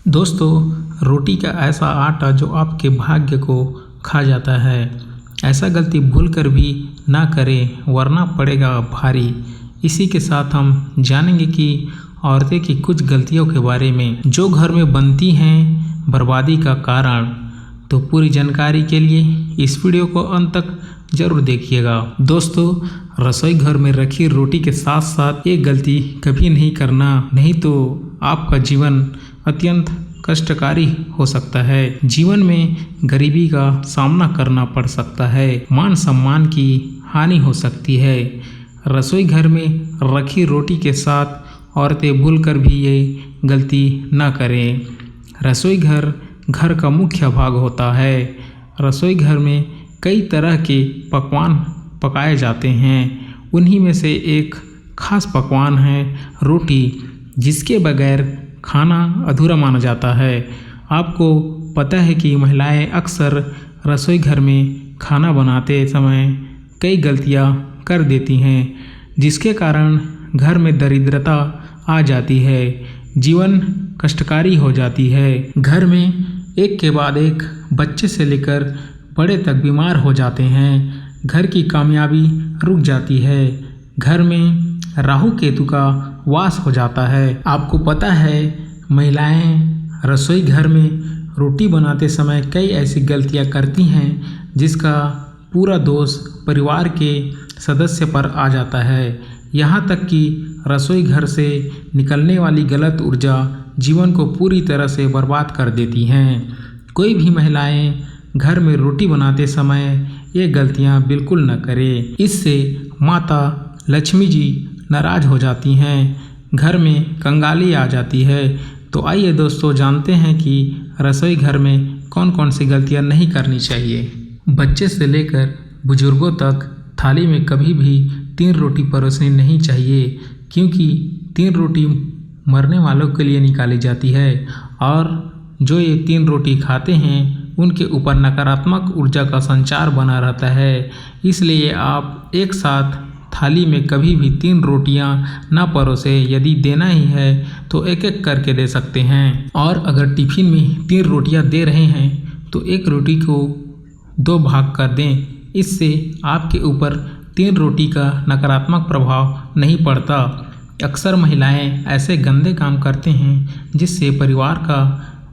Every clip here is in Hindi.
दोस्तों, रोटी का ऐसा आटा जो आपके भाग्य को खा जाता है, ऐसा गलती भूल कर भी ना करें वरना पड़ेगा भारी। इसी के साथ हम जानेंगे कि औरतें की कुछ गलतियों के बारे में जो घर में बनती हैं बर्बादी का कारण। तो पूरी जानकारी के लिए इस वीडियो को अंत तक जरूर देखिएगा। दोस्तों, रसोई घर में रखी रोटी के साथ साथ एक गलती कभी नहीं करना, नहीं तो आपका जीवन अत्यंत कष्टकारी हो सकता है। जीवन में गरीबी का सामना करना पड़ सकता है, मान सम्मान की हानि हो सकती है। रसोई घर में रखी रोटी के साथ औरतें भूलकर भी ये गलती न करें। रसोई घर का मुख्य भाग होता है। रसोई घर में कई तरह के पकवान पकाए जाते हैं। उन्हीं में से एक खास पकवान है रोटी, जिसके बगैर खाना अधूरा माना जाता है। आपको पता है कि महिलाएं अक्सर रसोई घर में खाना बनाते समय कई गलतियां कर देती हैं, जिसके कारण घर में दरिद्रता आ जाती है, जीवन कष्टकारी हो जाती है। घर में एक के बाद एक बच्चे से लेकर बड़े तक बीमार हो जाते हैं। घर की कामयाबी रुक जाती है। घर में राहु केतु का वास हो जाता है। आपको पता है, महिलाएं रसोई घर में रोटी बनाते समय कई ऐसी गलतियां करती हैं जिसका पूरा दोष परिवार के सदस्य पर आ जाता है। यहाँ तक कि रसोई घर से निकलने वाली गलत ऊर्जा जीवन को पूरी तरह से बर्बाद कर देती हैं। कोई भी महिलाएं घर में रोटी बनाते समय ये गलतियां बिल्कुल न करें। इससे माता लक्ष्मी जी नाराज हो जाती हैं, घर में कंगाली आ जाती है। तो आइए दोस्तों, जानते हैं कि रसोई घर में कौन कौन सी गलतियां नहीं करनी चाहिए। बच्चे से लेकर बुजुर्गों तक थाली में कभी भी 3 रोटी परोसनी नहीं चाहिए, क्योंकि 3 रोटी मरने वालों के लिए निकाली जाती है और जो ये 3 रोटी खाते हैं उनके ऊपर नकारात्मक ऊर्जा का संचार बना रहता है। इसलिए आप एक साथ थाली में कभी भी 3 रोटियां ना परोसे। यदि देना ही है तो एक एक करके दे सकते हैं, और अगर टिफिन में 3 रोटियां दे रहे हैं तो एक रोटी को 2 भाग कर दें। इससे आपके ऊपर 3 रोटी का नकारात्मक प्रभाव नहीं पड़ता। अक्सर महिलाएं ऐसे गंदे काम करते हैं जिससे परिवार का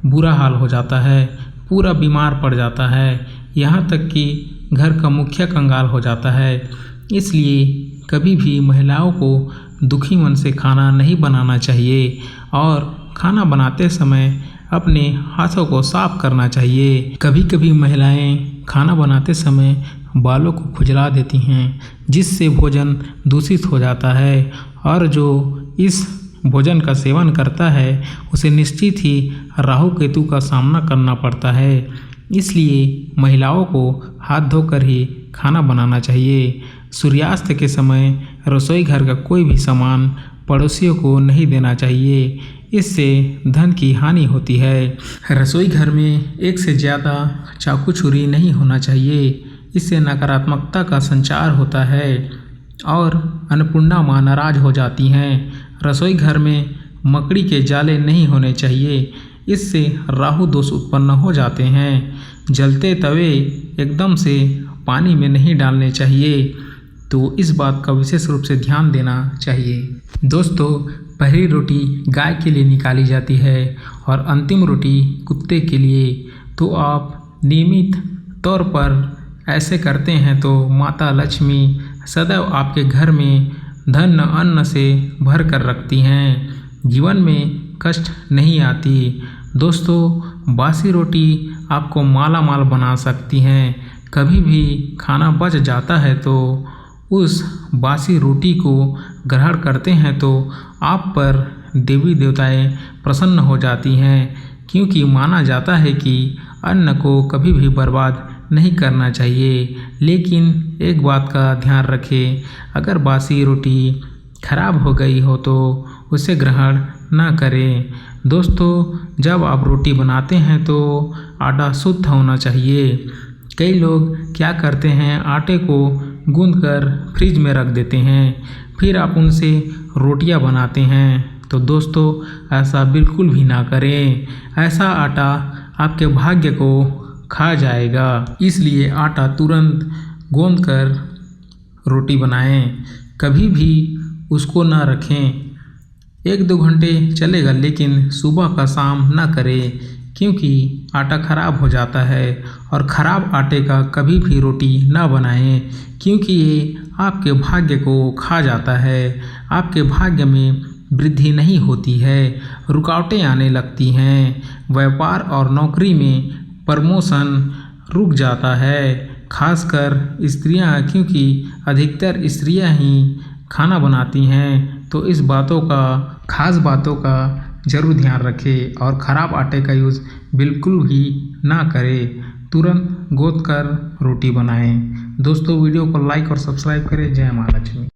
बुरा हाल हो जाता है, पूरा बीमार पड़ जाता है, यहाँ तक कि घर का मुखिया कंगाल हो जाता है। इसलिए कभी भी महिलाओं को दुखी मन से खाना नहीं बनाना चाहिए और खाना बनाते समय अपने हाथों को साफ करना चाहिए। कभी कभी महिलाएं खाना बनाते समय बालों को खुजला देती हैं, जिससे भोजन दूषित हो जाता है, और जो इस भोजन का सेवन करता है उसे निश्चित ही राहु केतु का सामना करना पड़ता है। इसलिए महिलाओं को हाथ धोकर ही खाना बनाना चाहिए। सूर्यास्त के समय रसोई घर का कोई भी सामान पड़ोसियों को नहीं देना चाहिए, इससे धन की हानि होती है। रसोई घर में एक से ज़्यादा चाकू छुरी नहीं होना चाहिए, इससे नकारात्मकता का संचार होता है और अन्नपूर्णा माँ नाराज हो जाती हैं। रसोई घर में मकड़ी के जाले नहीं होने चाहिए, इससे राहु दोष उत्पन्न हो जाते हैं। जलते तवे एकदम से पानी में नहीं डालने चाहिए, तो इस बात का विशेष रूप से ध्यान देना चाहिए। दोस्तों, पहली रोटी गाय के लिए निकाली जाती है और अंतिम रोटी कुत्ते के लिए। तो आप नियमित तौर पर ऐसे करते हैं तो माता लक्ष्मी सदैव आपके घर में धन अन्न से भर कर रखती हैं, जीवन में कष्ट नहीं आती। दोस्तों, बासी रोटी आपको माला माल बना सकती हैं। कभी भी खाना बच जाता है तो उस बासी रोटी को ग्रहण करते हैं तो आप पर देवी देवताएं प्रसन्न हो जाती हैं, क्योंकि माना जाता है कि अन्न को कभी भी बर्बाद नहीं करना चाहिए। लेकिन एक बात का ध्यान रखें, अगर बासी रोटी खराब हो गई हो तो उसे ग्रहण ना करें। दोस्तों, जब आप रोटी बनाते हैं तो आटा शुद्ध होना चाहिए। कई लोग क्या करते हैं, आटे को गूंदकर फ्रिज में रख देते हैं, फिर आप उनसे रोटियां बनाते हैं तो दोस्तों ऐसा बिल्कुल भी ना करें। ऐसा आटा आपके भाग्य को खा जाएगा। इसलिए आटा तुरंत गूंद कर रोटी बनाएं। कभी भी उसको ना रखें। 1-2 घंटे चलेगा, लेकिन सुबह का शाम ना करें, क्योंकि आटा ख़राब हो जाता है। और ख़राब आटे का कभी भी रोटी ना बनाएं, क्योंकि ये आपके भाग्य को खा जाता है। आपके भाग्य में वृद्धि नहीं होती है, रुकावटें आने लगती हैं। व्यापार और नौकरी में प्रमोशन रुक जाता है। खासकर स्त्रियां, क्योंकि अधिकतर स्त्रियां ही खाना बनाती हैं। तो इस खास बातों का ज़रूर ध्यान रखें और ख़राब आटे का यूज़ बिल्कुल भी ना करें। तुरंत गूंद कर रोटी बनाएं। दोस्तों वीडियो को लाइक और सब्सक्राइब करें। जय माँ लक्ष्मी।